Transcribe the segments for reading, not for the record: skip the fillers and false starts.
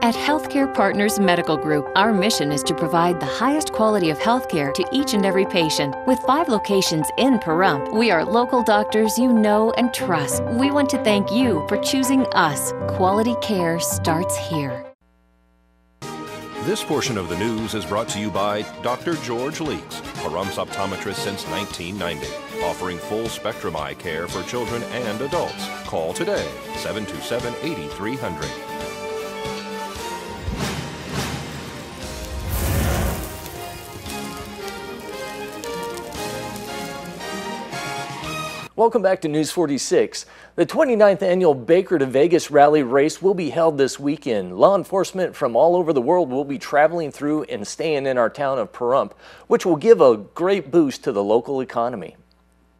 At Healthcare Partners Medical Group, our mission is to provide the highest quality of healthcare to each and every patient. With 5 locations in Pahrump, we are local doctors you know and trust. We want to thank you for choosing us. Quality care starts here. This portion of the news is brought to you by Dr. George Leeks, Pahrump's optometrist since 1990, offering full spectrum eye care for children and adults. Call today, 727-8300. Welcome back to News 46. The 29th annual Baker to Vegas Rally Race will be held this weekend. Law enforcement from all over the world will be traveling through and staying in our town of Pahrump, which will give a great boost to the local economy.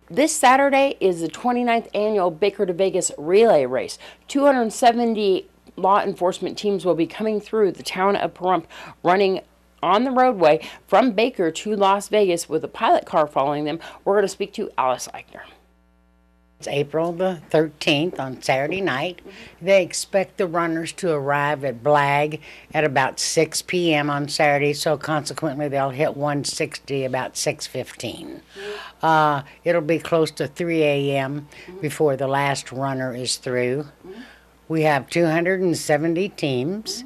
This Saturday is the 29th annual Baker to Vegas Relay Race. 270 law enforcement teams will be coming through the town of Pahrump, running on the roadway from Baker to Las Vegas with a pilot car following them. We're going to speak to Alice Eichner. It's April the 13th on Saturday night. They expect the runners to arrive at Blag at about 6 p.m. on Saturday, so consequently they'll hit 160 about 6:15. It'll be close to 3 a.m. before the last runner is through. We have 270 teams.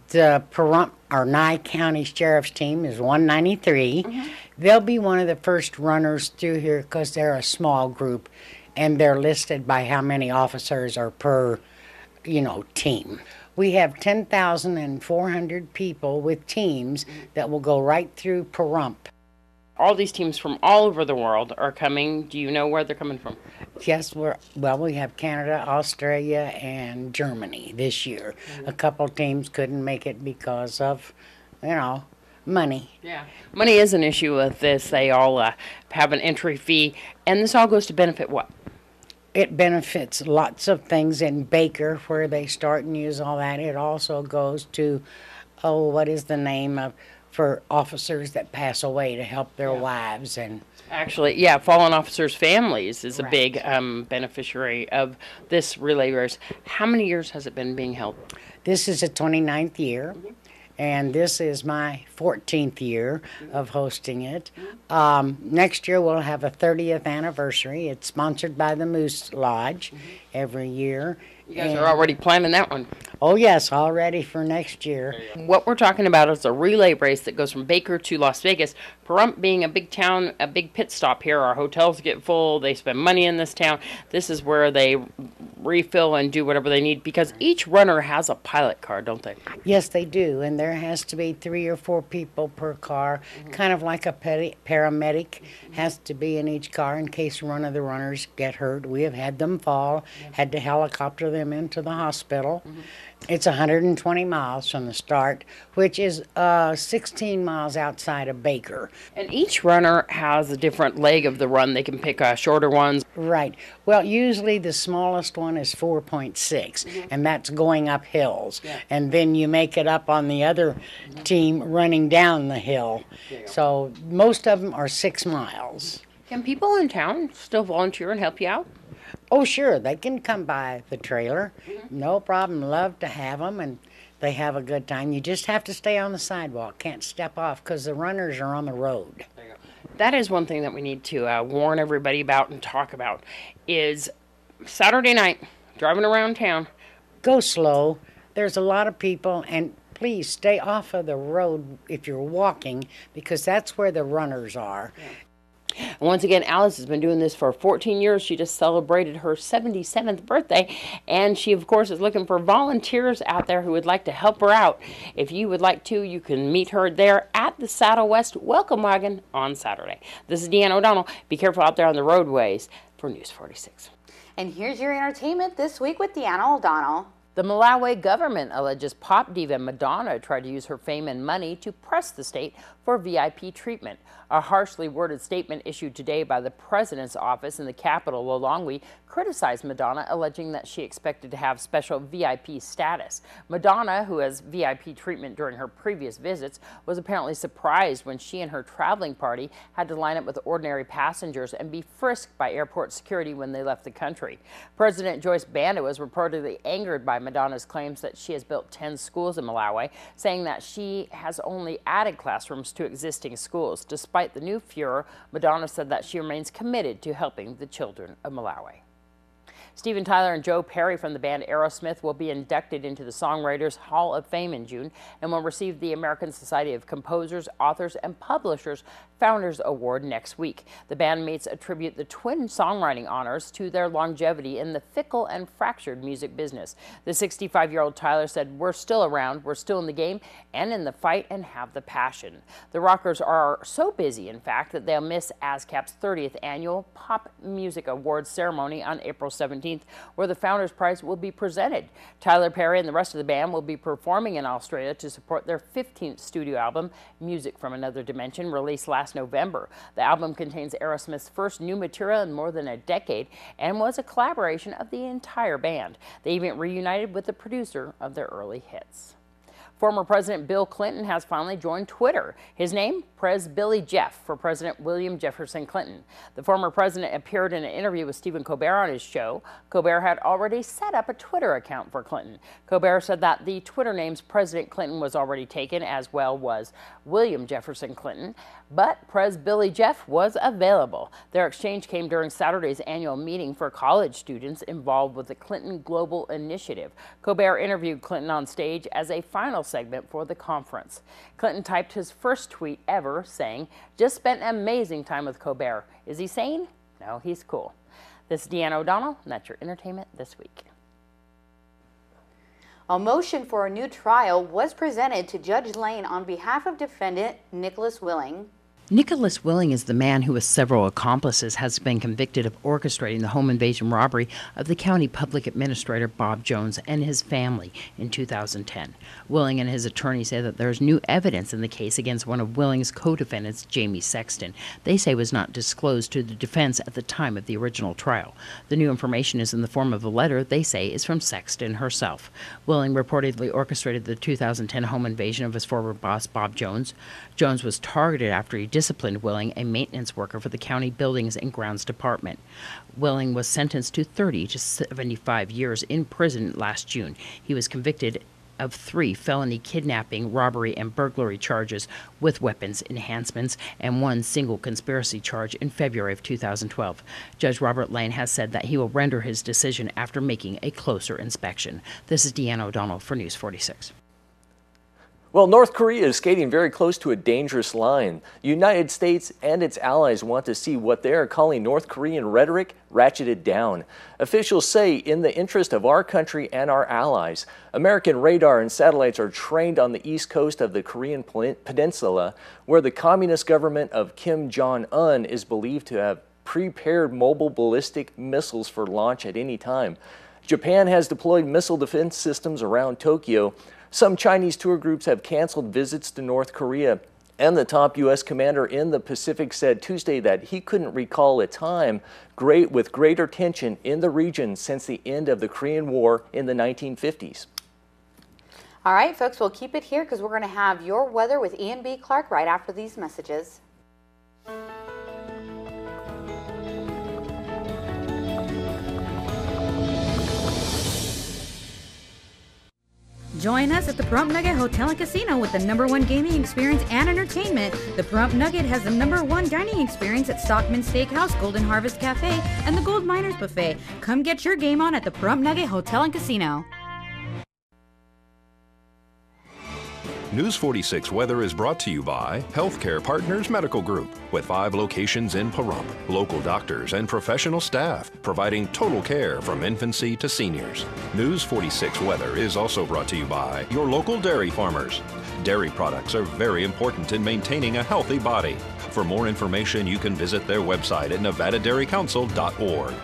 The Pahrump, or Nye County Sheriff's team, is 193. They'll be one of the first runners through here because they're a small group, and they're listed by how many officers are per, team. We have 10,400 people with teams that will go right through Pahrump. All these teams from all over the world are coming. Do you know where they're coming from? Yes, we have Canada, Australia, and Germany this year. A couple teams couldn't make it because of, money. Yeah, money is an issue with this. They all have an entry fee, and this all goes to benefit what? It benefits lots of things in Baker, where they start and use all that. It also goes to, what is the name of, for officers that pass away to help their wives. And actually, fallen officers' families is a big beneficiary of this relay race. How many years has it been being held? This is the 29th year. And this is my 14th year of hosting it. Next year we'll have a 30th anniversary. It's sponsored by the Moose Lodge every year. You guys are already planning that one. Oh yes, all ready for next year. What we're talking about is a relay race that goes from Baker to Las Vegas. Pahrump being a big town, a big pit stop here. Our hotels get full. They spend money in this town. This is where they refill and do whatever they need, because each runner has a pilot car, don't they? Yes, they do, and there has to be 3 or 4 people per car, kind of like a paramedic has to be in each car in case one of the runners get hurt. We have had them fall, had to helicopter them into the hospital. It's 120 miles from the start, which is 16 miles outside of Baker. And each runner has a different leg of the run. They can pick shorter ones. Right. Well, usually the smallest one is 4.6, and that's going up hills. And then you make it up on the other team running down the hill. So most of them are 6 miles. Can people in town still volunteer and help you out? Oh, sure. They can come by the trailer. No problem. Love to have them, and they have a good time. You just have to stay on the sidewalk. Can't step off because the runners are on the road. That is one thing that we need to warn everybody about and talk about is Saturday night, driving around town. Go slow. There's a lot of people, and please stay off of the road if you're walking, because that's where the runners are. And once again, Alice has been doing this for 14 years. She just celebrated her 77th birthday, and she, of course, is looking for volunteers out there who would like to help her out. If you would like to, you can meet her there at the Saddle West Welcome Wagon on Saturday. This is Deanna O'Donnell. Be careful out there on the roadways for News 46. And here's your entertainment this week with Deanna O'Donnell. The Malawi government alleges pop diva Madonna tried to use her fame and money to press the state for VIP treatment. A harshly worded statement issued today by the president's office in the capital, Lilongwe, criticized Madonna, alleging that she expected to have special VIP status. Madonna, who has VIP treatment during her previous visits, was apparently surprised when she and her traveling party had to line up with ordinary passengers and be frisked by airport security when they left the country. President Joyce Banda was reportedly angered by Madonna's claims that she has built 10 schools in Malawi, saying that she has only added classrooms to existing schools. Despite the new furor, Madonna said that she remains committed to helping the children of Malawi. Steven Tyler and Joe Perry from the band Aerosmith will be inducted into the Songwriters Hall of Fame in June and will receive the American Society of Composers, Authors, and Publishers Founders Award next week. The bandmates attribute the twin songwriting honors to their longevity in the fickle and fractured music business. The 65-year-old Tyler said, "We're still around, we're still in the game and in the fight and have the passion." The rockers are so busy, in fact, that they'll miss ASCAP's 30th annual Pop Music Awards ceremony on April 17th, where the Founders Prize will be presented. Tyler Perry and the rest of the band will be performing in Australia to support their 15th studio album, Music from Another Dimension, released last November. The album contains Aerosmith's first new material in more than a decade and was a collaboration of the entire band. They even reunited with the producer of their early hits. Former President Bill Clinton has finally joined Twitter. His name, Pres Billy Jeff, for President William Jefferson Clinton. The former president appeared in an interview with Stephen Colbert on his show. Colbert had already set up a Twitter account for Clinton. Colbert said that the Twitter names President Clinton was already taken, as well was William Jefferson Clinton, but Pres Billy Jeff was available. Their exchange came during Saturday's annual meeting for college students involved with the Clinton Global Initiative. Colbert interviewed Clinton on stage as a final segment for the conference. Clinton typed his first tweet ever, saying, "Just spent an amazing time with Colbert. Is he sane? No, he's cool." This is Deanna O'Donnell, and that's your entertainment this week. A motion for a new trial was presented to Judge Lane on behalf of defendant Nicholas Willing. Nicholas Willing is the man who, with several accomplices, has been convicted of orchestrating the home invasion robbery of the county public administrator Bob Jones and his family in 2010. Willing and his attorney say that there is new evidence in the case against one of Willing's co-defendants, Jamie Sexton. They say was not disclosed to the defense at the time of the original trial. The new information is in the form of a letter they say is from Sexton herself. Willing reportedly orchestrated the 2010 home invasion of his former boss, Bob Jones. Jones was targeted after he disciplined Willing, a maintenance worker for the county Buildings and Grounds Department. Willing was sentenced to 30 to 75 years in prison last June. He was convicted of 3 felony kidnapping, robbery, and burglary charges with weapons enhancements and 1 single conspiracy charge in February of 2012. Judge Robert Lane has said that he will render his decision after making a closer inspection. This is Deanna O'Donnell for News 46. Well, North Korea is skating very close to a dangerous line. The United States and its allies want to see what they are calling North Korean rhetoric ratcheted down. Officials say in the interest of our country and our allies, American radar and satellites are trained on the east coast of the Korean Peninsula, where the communist government of Kim Jong-un is believed to have prepared mobile ballistic missiles for launch at any time. Japan has deployed missile defense systems around Tokyo. Some Chinese tour groups have canceled visits to North Korea, and the top U.S. commander in the Pacific said Tuesday that he couldn't recall a time with greater tension in the region since the end of the Korean War in the 1950s. All right, folks, we'll keep it here because we're going to have your weather with Ian B. Clark right after these messages. Join us at the Pahrump Nugget Hotel and Casino with the #1 gaming experience and entertainment. The Pahrump Nugget has the #1 dining experience at Stockman Steakhouse, Golden Harvest Cafe, and the Gold Miners Buffet. Come get your game on at the Pahrump Nugget Hotel and Casino. News 46 weather is brought to you by Healthcare Partners Medical Group, with 5 locations in Pahrump. Local doctors and professional staff providing total care from infancy to seniors. News 46 weather is also brought to you by your local dairy farmers. Dairy products are very important in maintaining a healthy body. For more information, you can visit their website at nevadadairycouncil.org.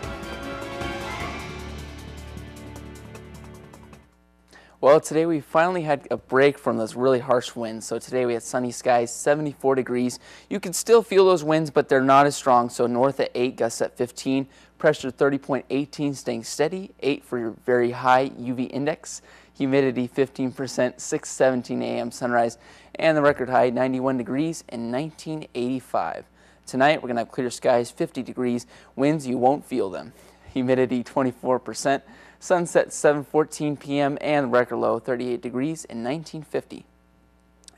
Well, today we finally had a break from those really harsh winds. So today we had sunny skies, 74 degrees. You can still feel those winds, but they're not as strong. So north at 8, gusts at 15, pressure 30.18, staying steady, 8 for your very high UV index, humidity 15%, 6:17 a.m. sunrise, and the record high 91 degrees and 1985. Tonight we're going to have clear skies, 50 degrees, winds you won't feel them, humidity 24%. Sunset 7:14 p.m. and record low 38 degrees in 1950.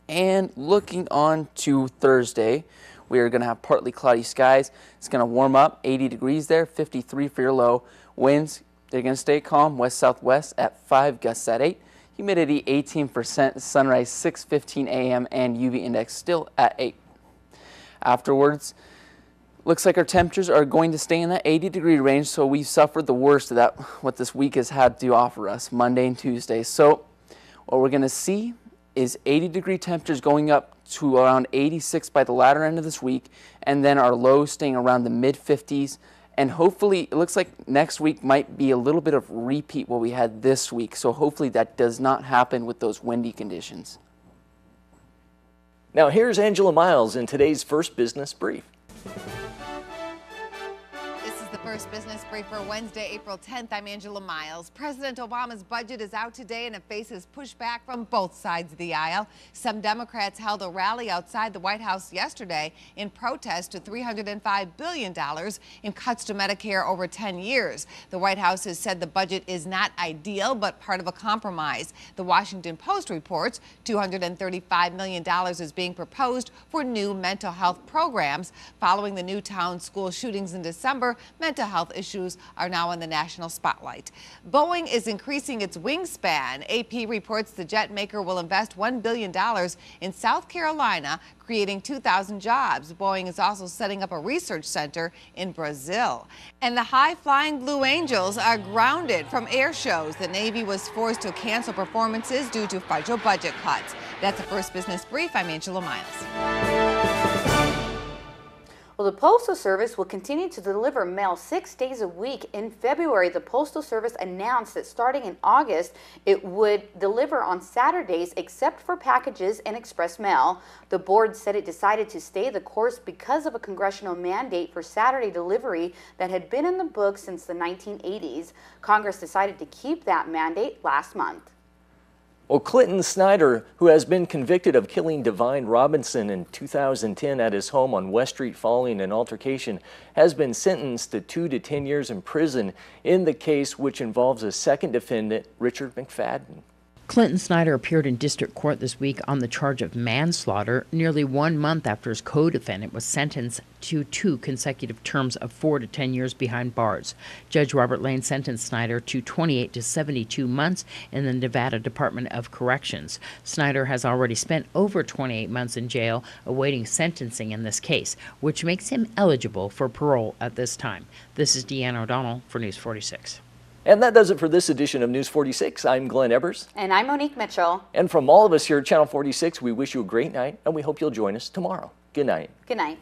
And looking on to Thursday, we are going to have partly cloudy skies. It's going to warm up, 80 degrees there, 53 for your low. Winds, they're going to stay calm, west-southwest at 5, gusts at 8. Humidity 18%, sunrise 6:15 a.m. and UV index still at 8. Afterwards, looks like our temperatures are going to stay in that 80-degree range, so we've suffered the worst of that, what this week has had to offer us, Monday and Tuesday. So what we're going to see is 80-degree temperatures going up to around 86 by the latter end of this week, and then our lows staying around the mid-50s. And hopefully, it looks like next week might be a little bit of repeat what we had this week. So hopefully that does not happen with those windy conditions. Now here's Angela Miles in today's First Business Brief. First Business Brief for Wednesday, April 10th. I'm Angela Miles. President Obama's budget is out today and it faces pushback from both sides of the aisle. Some Democrats held a rally outside the White House yesterday in protest to $305 billion in cuts to Medicare over 10 years. The White House has said the budget is not ideal, but part of a compromise. The Washington Post reports $235 million is being proposed for new mental health programs. Following the Newtown school shootings in December, mental health issues are now in the national spotlight. Boeing is increasing its wingspan. AP reports the jet maker will invest $1 billion in South Carolina, creating 2,000 jobs. Boeing is also setting up a research center in Brazil. And the high-flying Blue Angels are grounded from air shows. The Navy was forced to cancel performances due to federal budget cuts. That's the First Business Brief. I'm Angela Miles. Well, the Postal Service will continue to deliver mail 6 days a week. In February, the Postal Service announced that starting in August, it would deliver on Saturdays except for packages and express mail. The board said it decided to stay the course because of a congressional mandate for Saturday delivery that had been in the books since the 1980s. Congress decided to keep that mandate last month. Well, Clinton Snyder, who has been convicted of killing Divine Robinson in 2010 at his home on West Street following an altercation, has been sentenced to 2 to 10 years in prison in the case which involves a second defendant, Richard McFadden. Clinton Snyder appeared in district court this week on the charge of manslaughter, nearly 1 month after his co-defendant was sentenced to 2 consecutive terms of 4 to 10 years behind bars. Judge Robert Lane sentenced Snyder to 28 to 72 months in the Nevada Department of Corrections. Snyder has already spent over 28 months in jail awaiting sentencing in this case, which makes him eligible for parole at this time. This is Deanna O'Donnell for News 46. And that does it for this edition of News 46. I'm Glenn Ebers. And I'm Monique Mitchell. And from all of us here at Channel 46, we wish you a great night, and we hope you'll join us tomorrow. Good night. Good night.